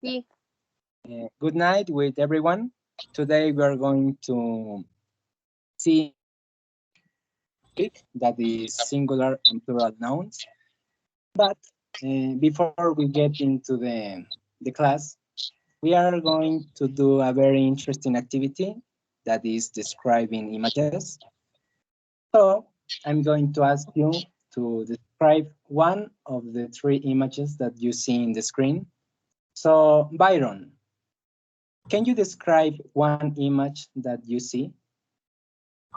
Sí. Good night with everyone. Today we are going to see that is singular and plural nouns. But before we get into the class, we are going to do a very interesting activity that is describing images. So I'm going to ask you to describe one of the three images that you see in the screen. So Byron, can you describe one image that you see?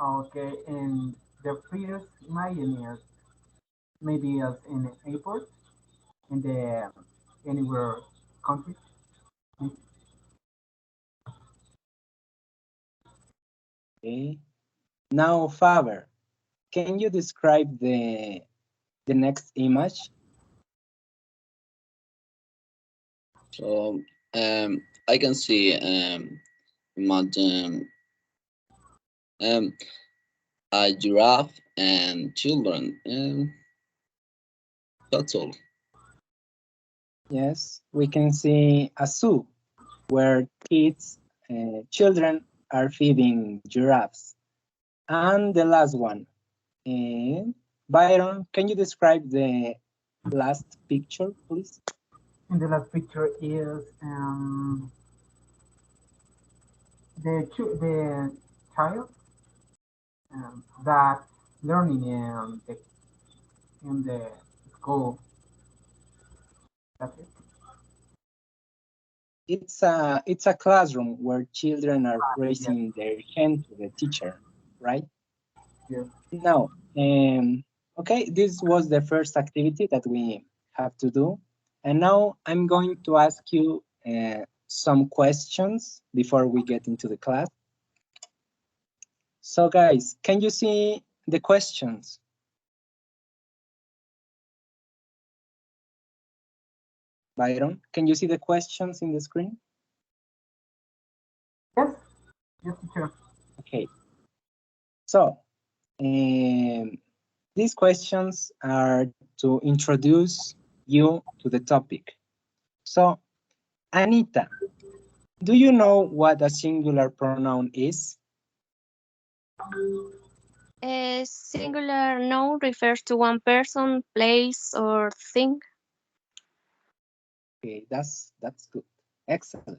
Okay, and the first imagine is maybe as in an airport in the anywhere country. Okay. Now, Faber, can you describe the next image? So I can see imagine um, a giraffe and children. That's all. Yes, we can see a zoo where kids, children are feeding giraffes. And the last one, uh, Byron, can you describe the last picture, please? And the last picture is the child that learning in the school. That's it. It's a classroom where children are Yes, raising their hand to the teacher, right? yes. Now, okay, this was the first activity that we have to do. And now I'm going to ask you some questions before we get into the class. So guys, can you see the questions? Byron, can you see the questions in the screen? Yes, yes, teacher. Okay, so these questions are to introduce you to the topic. So, Anita, do you know what a singular pronoun is? A singular noun refers to one person, place, or thing. Okay, that's good. Excellent.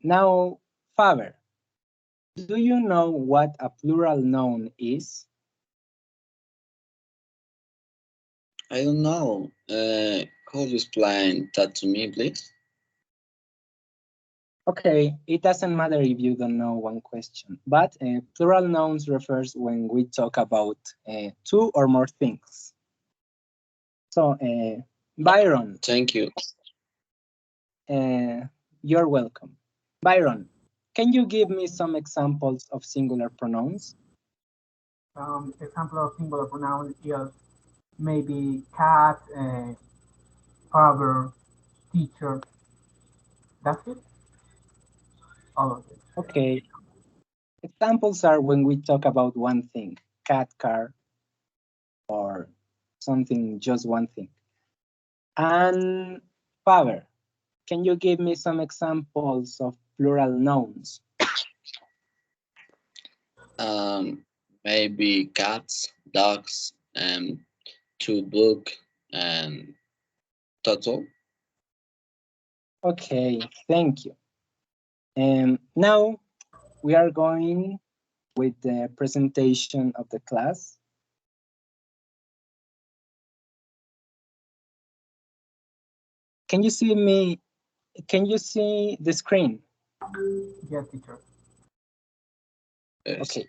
Now, Faber, do you know what a plural noun is? I don't know. Could you explain that to me, please? Okay, it doesn't matter if you don't know one question, but plural nouns refers when we talk about two or more things. So, Byron, Thank you. uh, you're welcome. Byron, can you give me some examples of singular pronouns? Example of singular pronoun is maybe cat, father, teacher. That's it. All of it. Okay, examples are when we talk about one thing, cat, car, or something, just one thing. And Faber, can you give me some examples of plural nouns? Um, Maybe cats, dogs, two book, and that's all. Okay, thank you. And now we are going with the presentation of the class. Can you see me? Can you see the screen? Yes, teacher. Yes. Okay.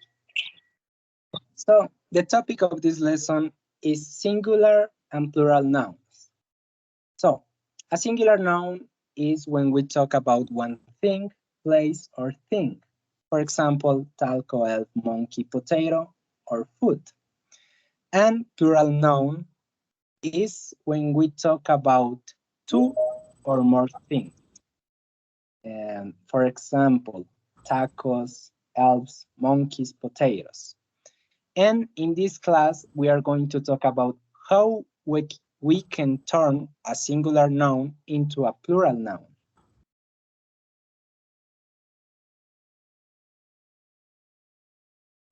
So the topic of this lesson is singular and plural nouns. So a singular noun is when we talk about one thing, place, or thing. For example, talco, elf, monkey, potato, or food. And plural noun is when we talk about two or more things. For example, tacos, elves, monkeys, potatoes. And in this class, we are going to talk about how we can turn a singular noun into a plural noun.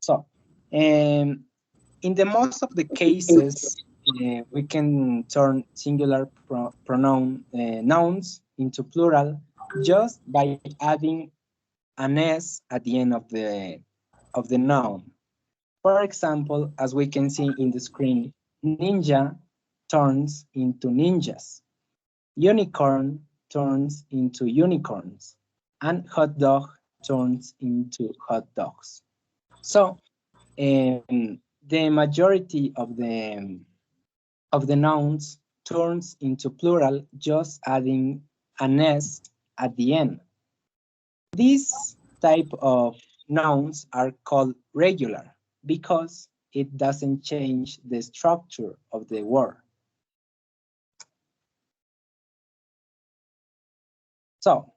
So, in the most of the cases, we can turn singular pronoun nouns into plural just by adding an s at the end of the noun. For example, as we can see in the screen, ninja turns into ninjas, unicorn turns into unicorns, and hot dog turns into hot dogs. So the majority of the nouns turns into plural just adding an s at the end. These type of nouns are called regular because it doesn't change the structure of the word. So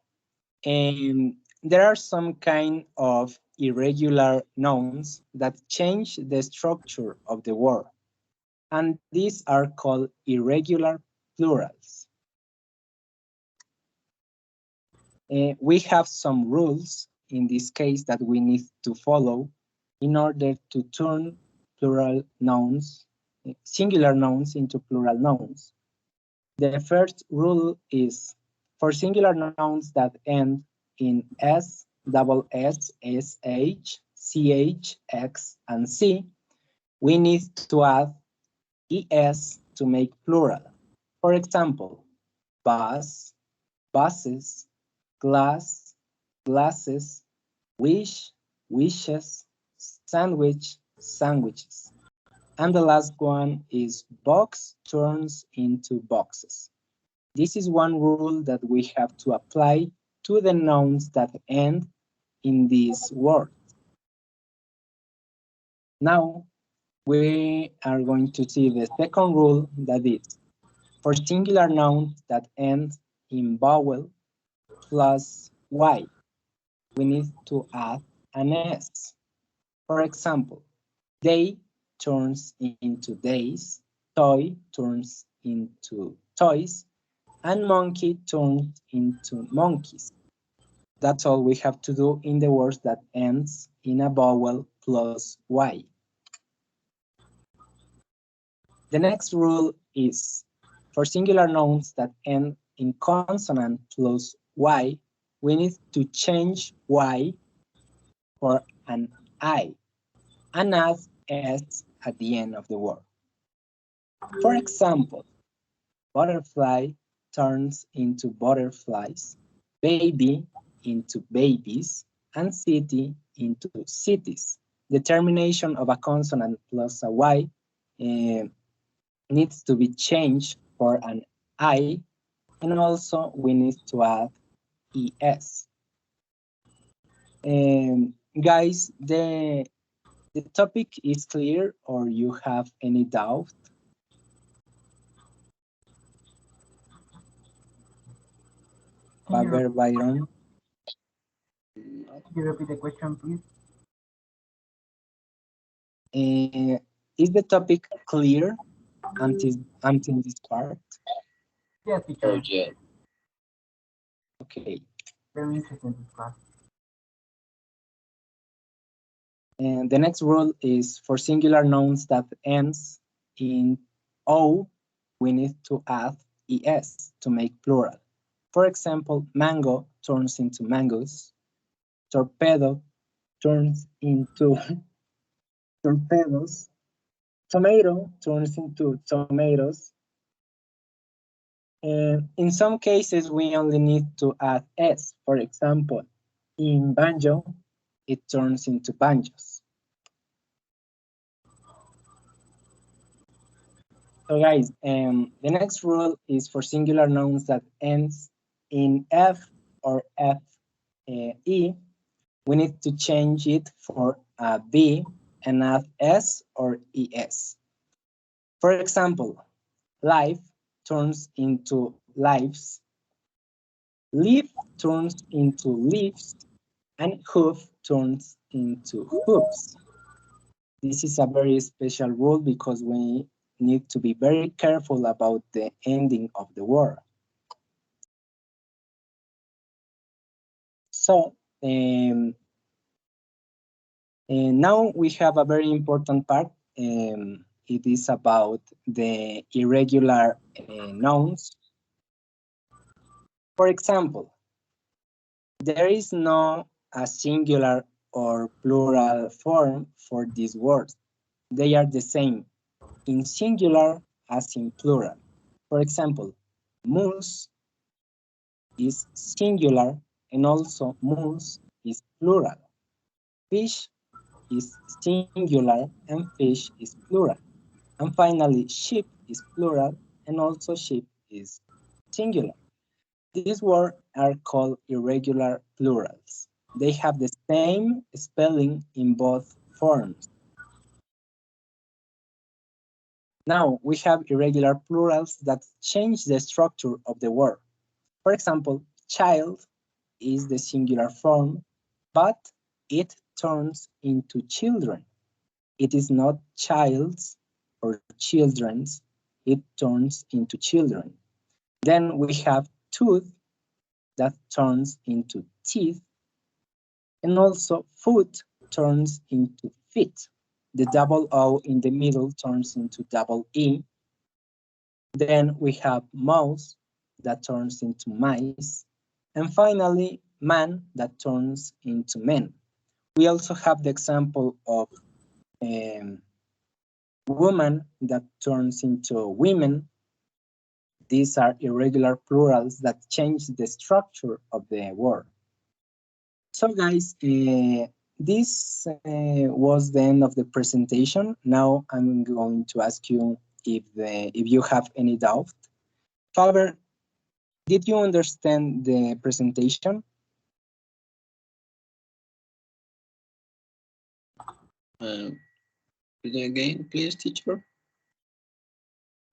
there are some kind of irregular nouns that change the structure of the word, and these are called irregular plurals. We have some rules in this case that we need to follow in order to turn plural nouns, singular nouns into plural nouns. The first rule is for singular nouns that end in S, double S, SH, CH, X, and C, we need to add ES to make plural. For example, bus, buses, glass, glasses, wish, wishes, sandwich, sandwiches. And the last one is box turns into boxes. This is one rule that we have to apply to the nouns that end in this word. Now, we are going to see the second rule, that is, for singular nouns that end in vowel plus Y, we need to add an S. For example, day turns into days, toy turns into toys, and monkey turns into monkeys. That's all we have to do in the words that ends in a vowel plus Y. The next rule is for singular nouns that end in consonant plus Y, we need to change Y for an I and add S at the end of the word. For example, butterfly turns into butterflies, baby into babies, and city into cities. The termination of a consonant plus a Y needs to be changed for an I, and also we need to add ES. Guys, the topic is clear, or you have any doubt? Faber Byron. Can you repeat the question, please? Is the topic clear until this part? Yes, Oh, teacher. yeah. Okay. Very interesting this class. And the next rule is for singular nouns that ends in O, we need to add ES to make plural. For example, mango turns into mangoes, torpedo turns into torpedoes, tomato turns into tomatoes. And in some cases, we only need to add S. For example, in banjo, it turns into banjos. So guys, the next rule is for singular nouns that ends in F or FE, we need to change it for a B and add S or ES. For example, life turns into lives, leaf turns into leaves, and hoof turns into hooves. This is a very special rule because we need to be very careful about the ending of the word. So, and now we have a very important part. It is about the irregular nouns. For example, there is no a singular or plural form for these words. They are the same in singular as in plural. For example, moose is singular and also moose is plural. Fish is singular and fish is plural. And finally, sheep is plural and also sheep is singular. These words are called irregular plurals. They have the same spelling in both forms. Now we have irregular plurals that change the structure of the word. For example, child is the singular form, but it turns into children. It is not child's or children's, it turns into children. Then we have tooth that turns into teeth, and also foot turns into feet. The double O in the middle turns into double E. Then we have mouse that turns into mice. And finally, man that turns into men. We also have the example of woman that turns into women. These are irregular plurals that change the structure of the word. So guys, this was the end of the presentation. Now I'm going to ask you if you have any doubt. Faber, did you understand the presentation? Again, please, teacher.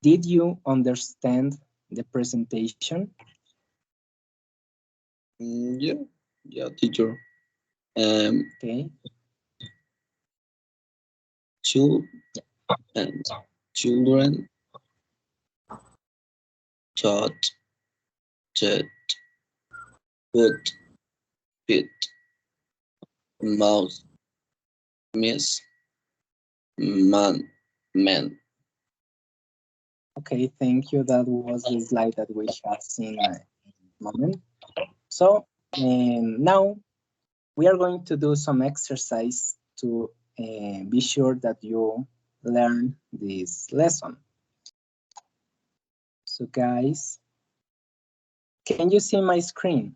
Did you understand the presentation? Yeah, teacher. Okay. And children, taught, jet, foot, feet, mouse, miss, man, man. Okay, thank you. That was the slide that we have seen in a moment. So now we are going to do some exercise to be sure that you learn this lesson. So guys, can you see my screen?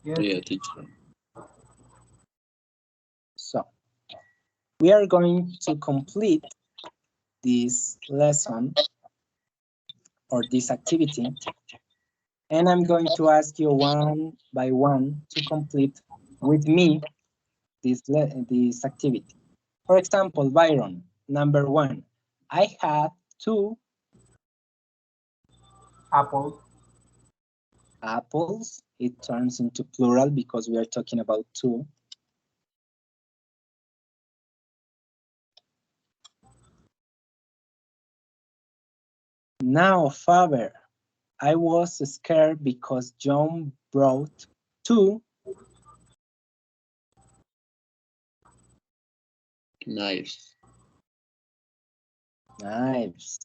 Yes. Yeah, teacher. So we are going to complete this lesson or this activity, and I'm going to ask you one by one to complete with me this activity. For example, Byron, number one, I have two Apples. apples. It turns into plural because we are talking about two. Now, Faber, I was scared because John brought two Knives. knives.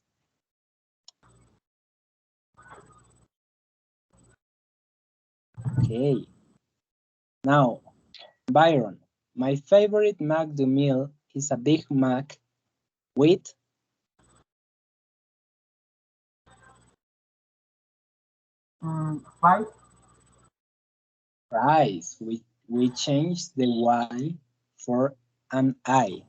Okay. Now, Byron, my favorite McDo meal is a Big Mac with Five. fries. We changed the Y for an I.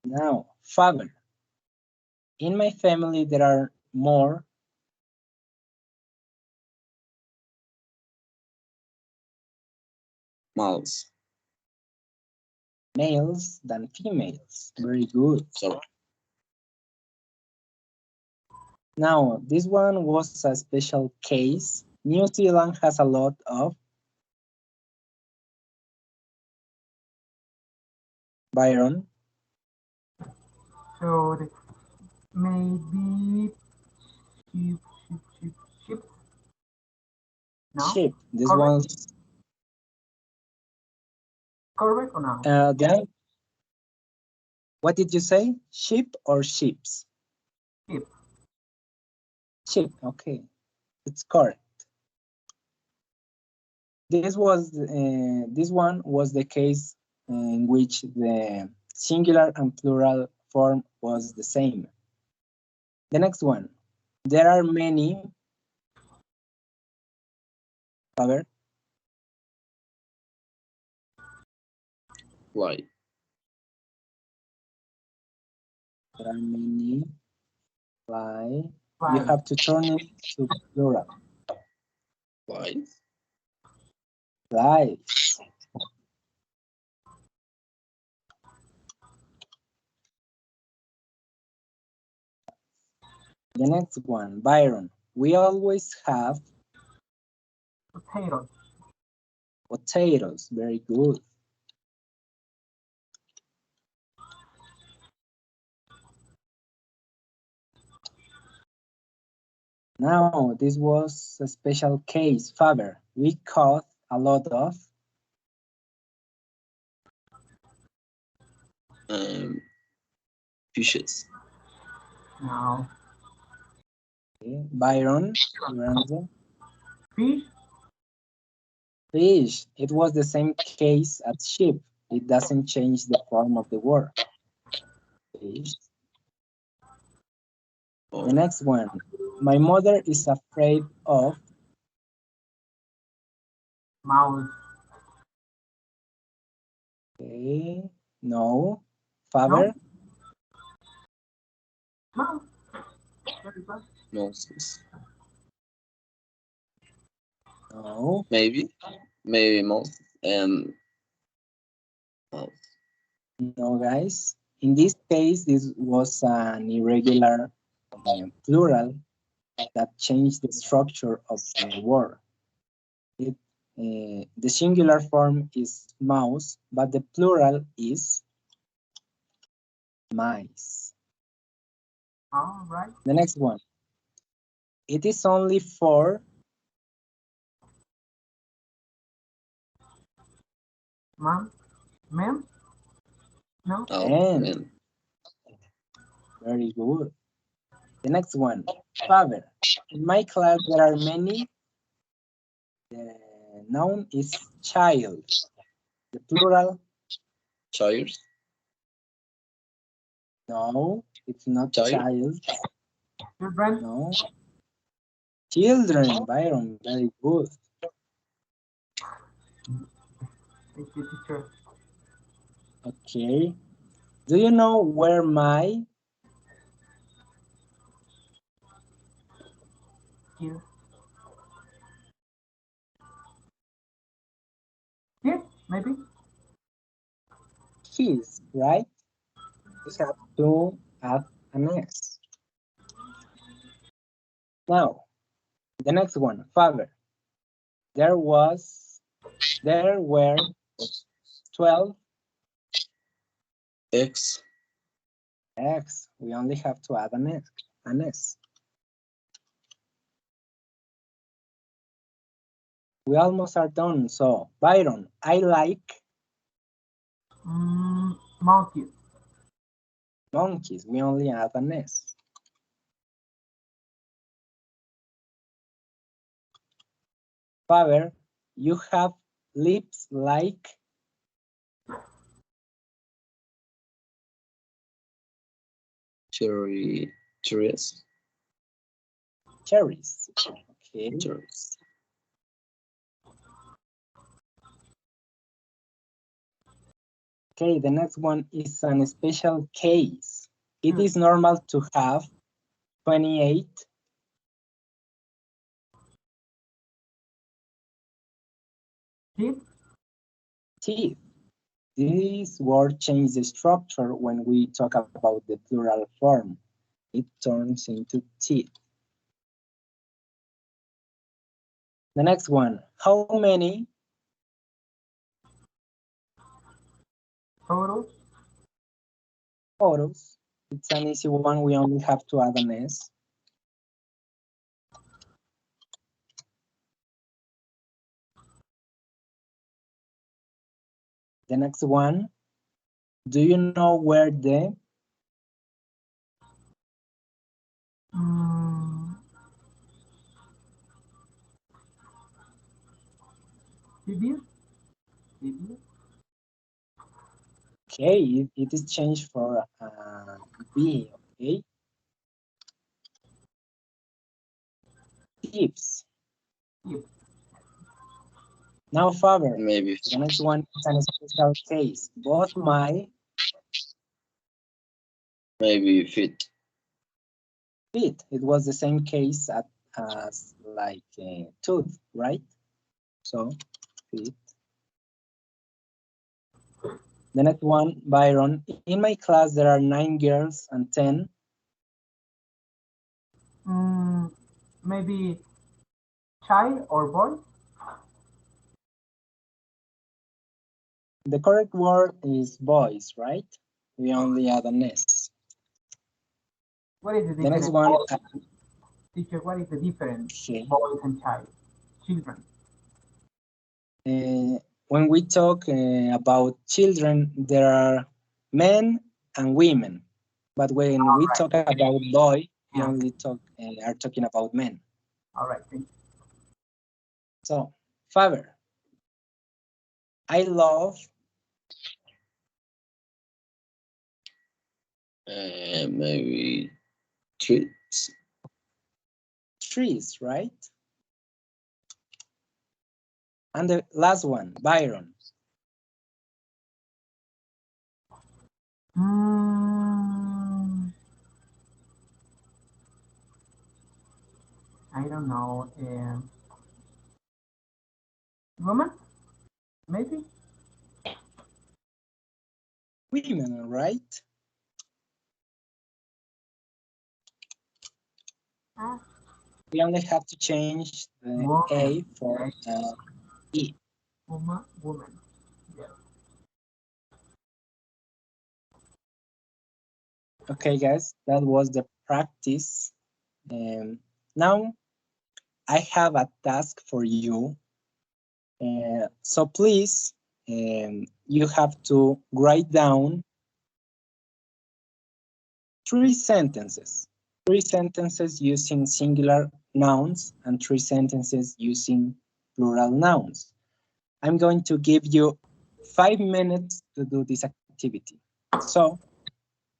Now, Faber, in my family there are more Mouse. males than females. Very good. Sorry. Now, this one was a special case. New Zealand has a lot of Byron. So the, maybe sheep, sheep, sheep, sheep. No, Sheep. This correct, one's correct or no? then what did you say? Sheep or sheeps? Sheep. Sheep. Okay, it's correct. This one was the case in which the singular and plural form was the same. The next one, there are many. Faber, Why? there are many fly. You Right. have to turn it to plural. Why? Flies. The next one, Byron. We always have Potatoes. potatoes. Very good. Now, this was a special case, Faber. We caught a lot of Fishes. No. Byron. Your answer? Fish. Fish. It was the same case as sheep. It doesn't change the form of the word. Fish. Oh, The next one. My mother is afraid of. Mouse. Okay. No. Faber. Mouse. Very good. nonsense. No. Maybe. Maybe most. Mouse. No, guys. In this case, this was an irregular plural that changed the structure of the word. The singular form is mouse, but the plural is mice. All right. The next one. It is only for Ma'am. Ma'am. No. Oh, men. man. Very good. The next one. Father. In my class, there are many. The noun is child. The plural, Chairs. no, it's not Child. child. Children. No. Children, Byron, very good. Thank you, teacher. Okay. Do you know where my Here. Here, maybe. keys, right? We have to add an S. Now, the next one, father. There were 12 X. eggs. We only have to add an S. An S. We almost are done. So, Byron, I like Monkeys. monkeys. We only add an S. Father, you have lips like Cherries. cherries. Okay. Cherries. Okay, the next one is an special case. It Hmm. is normal to have 28 Teeth. teeth. This word changes the structure when we talk about the plural form. It turns into teeth. The next one, how many Total. photos. It's an easy one. We only have to add an S. The next one, do you know where the Mm, civil? Civil? okay, it is changed for B, okay? Tips. Yep. Now, Faber, Maybe the next one is an special case. Both my fit. feet, it was the same case as like tooth, right? So, feet. The next one, Byron. In my class, there are 9 girls and 10. Maybe child or boy? The correct word is boys, right? We only add an S. What is the The next difference? one, Teacher, what is the difference? okay. Boys and child, children. When we talk about children, there are men and women. But when we talk about boy, we Yeah. only are talking about men. All right. Thank you. So, Faber, I love Maybe treats. trees, right? And the last one, Byron. Mm, I don't know. Woman? Maybe? Women, right? Ah, We only have to change the A woman. for Right? E. Woman. Yeah. Okay, guys, that was the practice. Now I have a task for you. So please, you have to write down 3 sentences. 3 sentences using singular nouns and 3 sentences using plural nouns. I'm going to give you 5 minutes to do this activity. So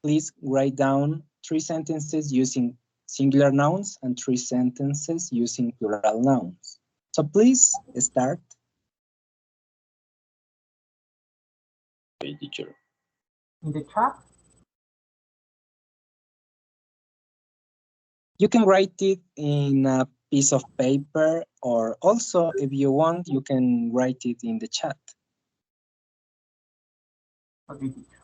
please write down 3 sentences using singular nouns and 3 sentences using plural nouns. So please start. Okay, teacher. In the chat? You can write it in a piece of paper, or also if you want, you can write it in the chat. Okay, teacher.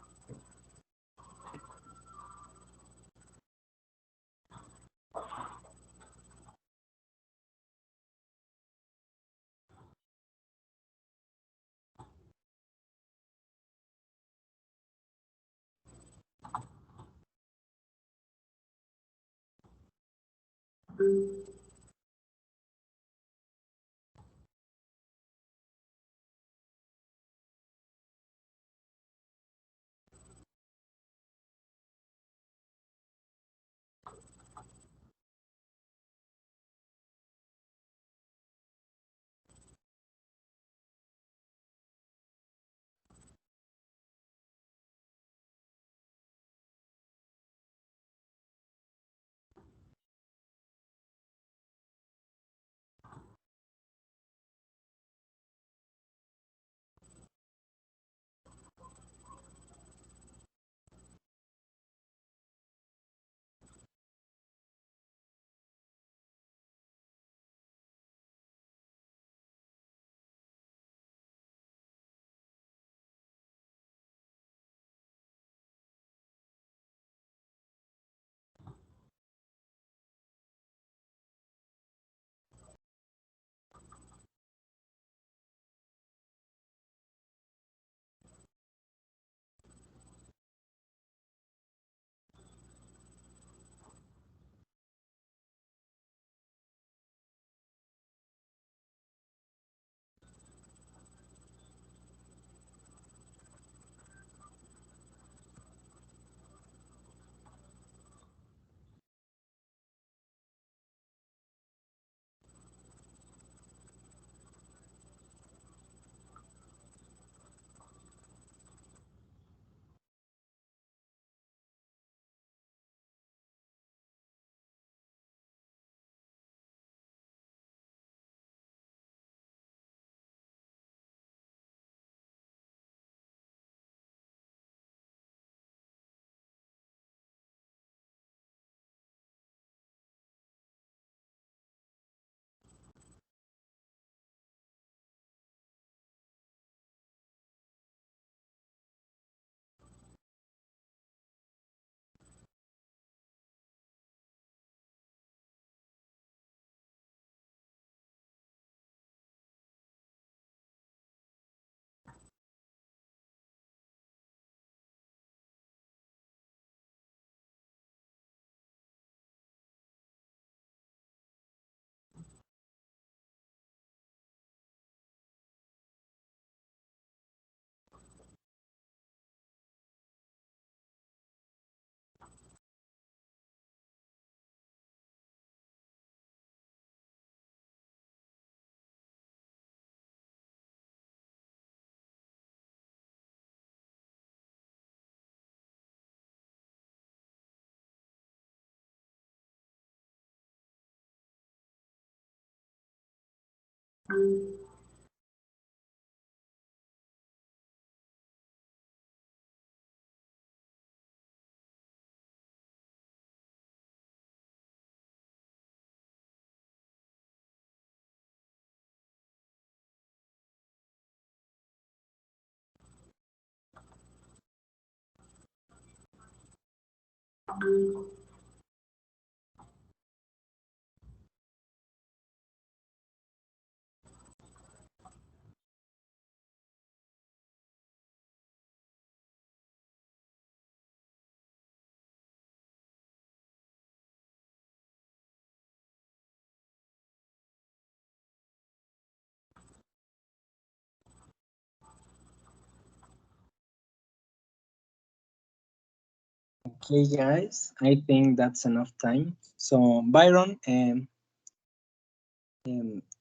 Okay, guys, I think that's enough time. So, Byron, can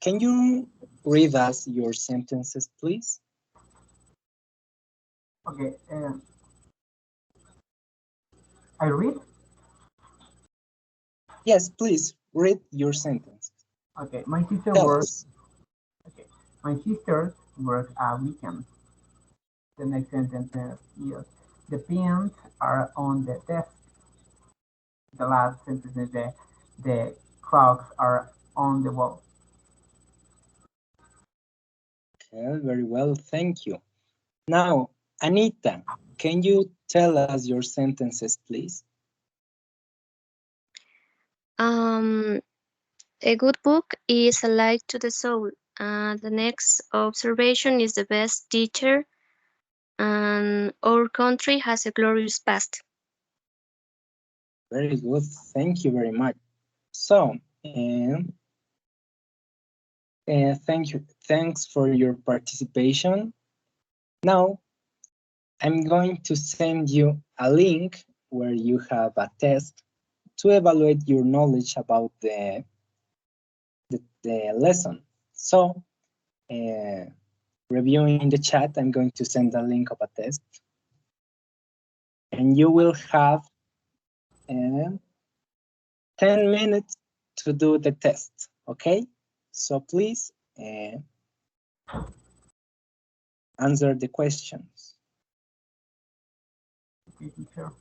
you read us your sentences, please? Okay, I read. Yes, please read your sentence. Okay, my sister Tell works. us. Okay, my sister works a weekend. The next sentence is the pens are on the desk. The last sentence is the clocks are on the wall. Okay, very well, thank you. Now, Anita, can you tell us your sentences, please? Um, a good book is a light to the soul. The next observation is the best teacher, and our country has a glorious past. Very good, thank you very much. So, thank you, thanks for your participation. Now, I'm going to send you a link where you have a test to evaluate your knowledge about the lesson. So, reviewing the chat, I'm going to send a link of a test. And you will have 10 minutes to do the test, okay? So please answer the questions. Okay, teacher.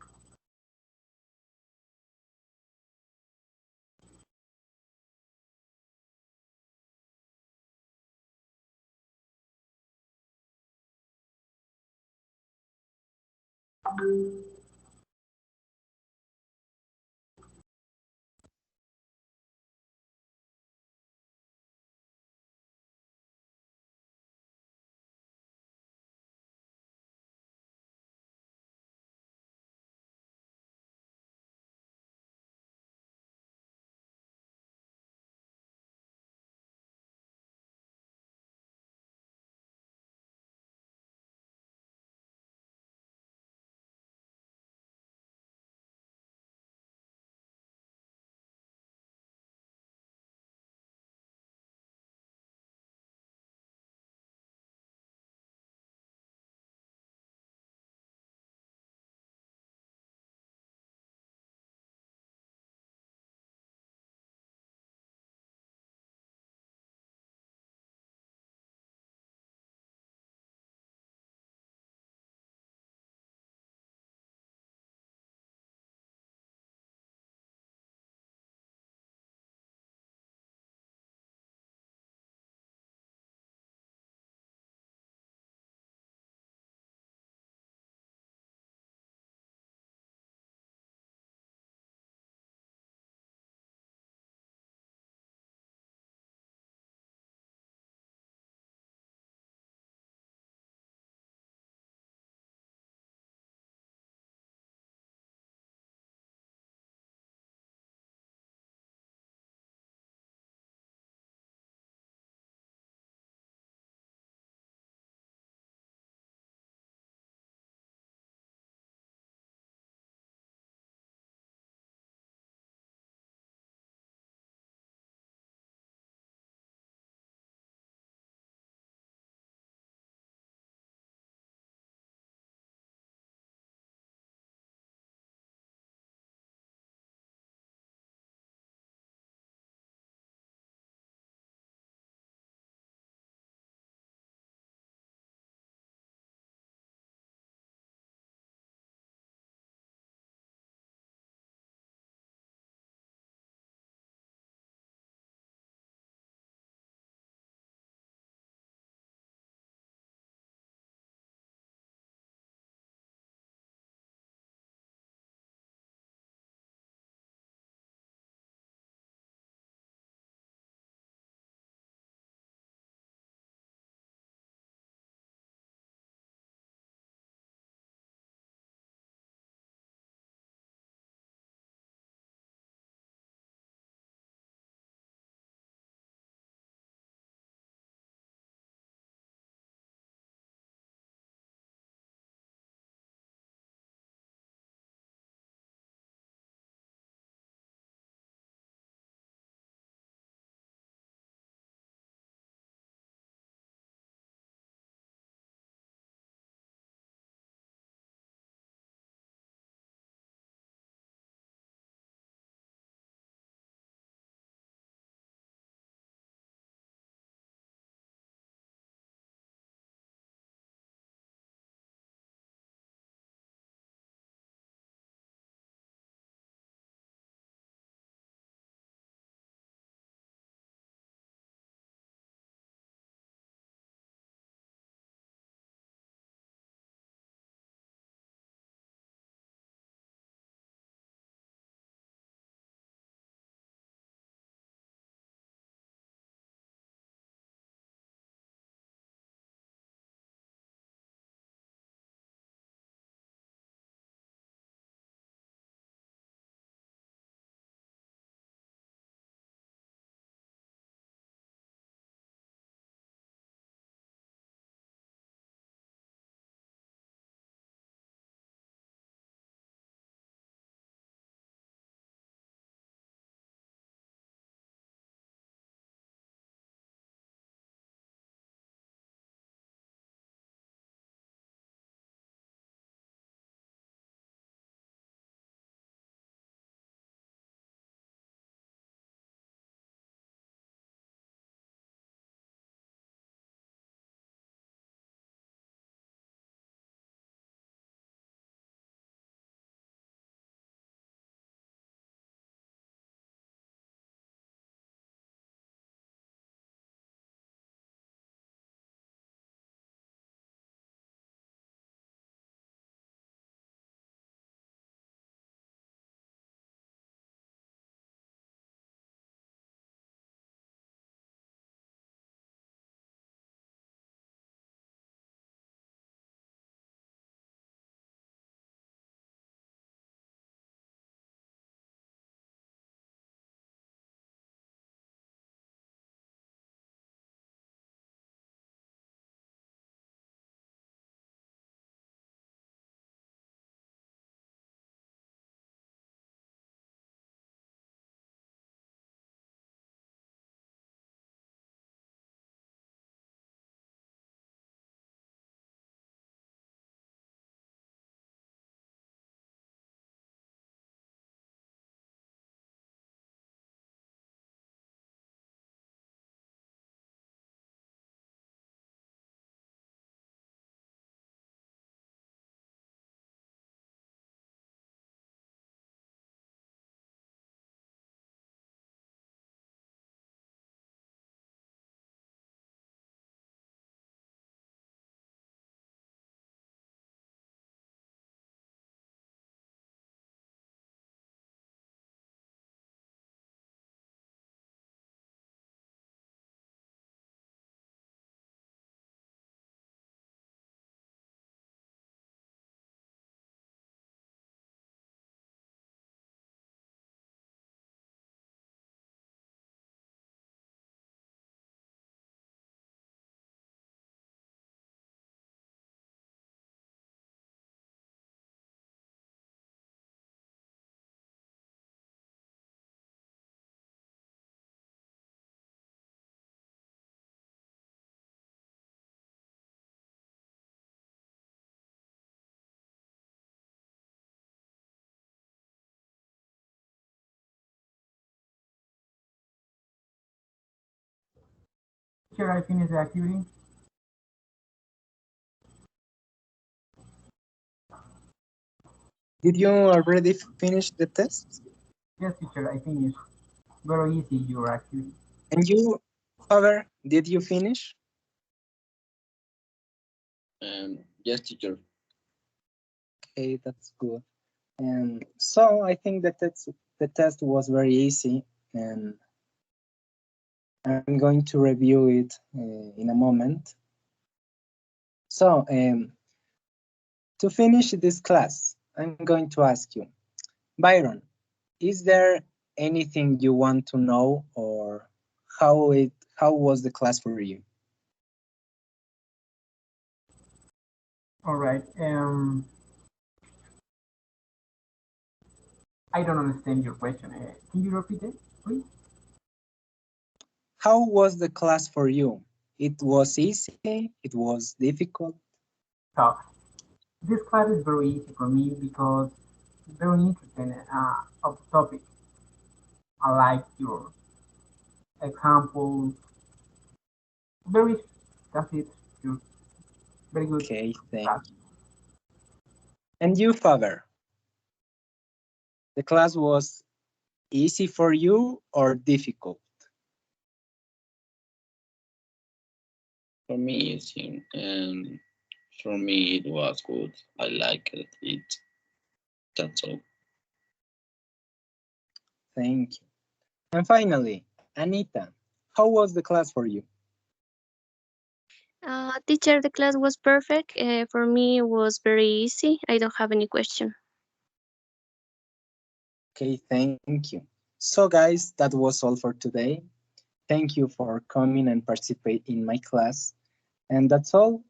Teacher, I finished the activity. Did you already finish the test? Yes, teacher, I finished. Very easy, your activity. And you, Faber, did you finish? Yes, teacher. Okay, that's good. And so I think that the test was very easy, and I'm going to review it in a moment. So to finish this class, I'm going to ask you, Byron, is there anything you want to know, or how was the class for you? All right. I don't understand your question. Can you repeat it, please? How was the class for you? It was easy, it was difficult. So, this class is very easy for me because it's very interesting of the topic. I like your examples. Very, that's it. You're very good Okay, class. thank you. And you, Faber, the class was easy for you or difficult? For me, for me it was good. I liked it. That's all. Thank you. And finally, Anita, how was the class for you? Teacher, the class was perfect. For me, it was very easy. I don't have any question. Okay, thank you. So guys, that was all for today. Thank you for coming and participate in my class. And that's all.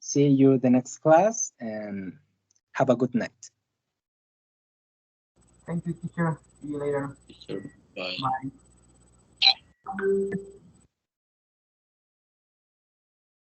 See you the next class and have a good night. Thank you, teacher. See you later. Teacher, bye. Bye.